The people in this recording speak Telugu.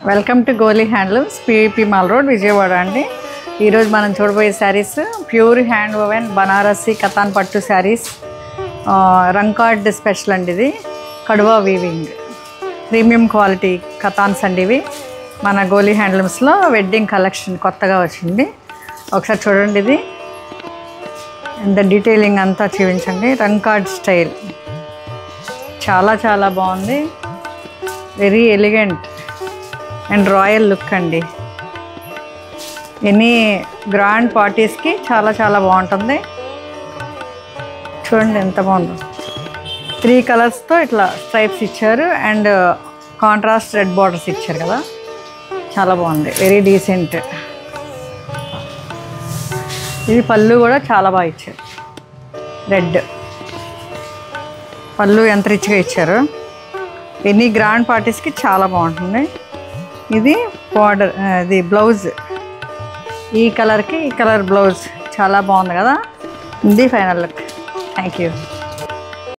Welcome to Goli handlooms PVP mall road Vijayawada అండి. ఈరోజు మనం చూడబోయే saris pure hand woven Banarasi katan పట్టు శారీస్, రంకార్డ్ స్పెషల్ అండి. ఇది కడువా వీవింగ్ ప్రీమియం క్వాలిటీ కతాన్స్ అండి. ఇవి మన గోలీ హ్యాండ్లూమ్స్లో వెడ్డింగ్ కలెక్షన్ కొత్తగా వచ్చింది. ఒకసారి చూడండి, ఇది ఇంత డీటెయిలింగ్ అంతా చూపించండి. రంకార్డ్ స్టైల్ చాలా చాలా బాగుంది. Very elegant and royal look అండి. ఎనీ గ్రాండ్ పార్టీస్కి చాలా చాలా బాగుంటుంది. చూడండి ఎంత బాగుందో. 3 కలర్స్తో ఇట్లా స్ట్రైప్స్ ఇచ్చారు అండ్ కాంట్రాస్ట్ రెడ్ బార్డర్స్ ఇచ్చారు కదా, చాలా బాగుంది. Very decent. ఇది పళ్ళు కూడా చాలా బాగా ఇచ్చారు. రెడ్ పళ్ళు ఎంత రిచ్గా ఇచ్చారు. ఎనీ గ్రాండ్ పార్టీస్కి చాలా బాగుంటుంది. ఇది బార్డర్, ఇది బ్లౌజ్. ఈ కలర్కి ఈ కలర్ బ్లౌజ్ చాలా బాగుంది కదా. ఇది ఫైనల్ లుక్. Thank you.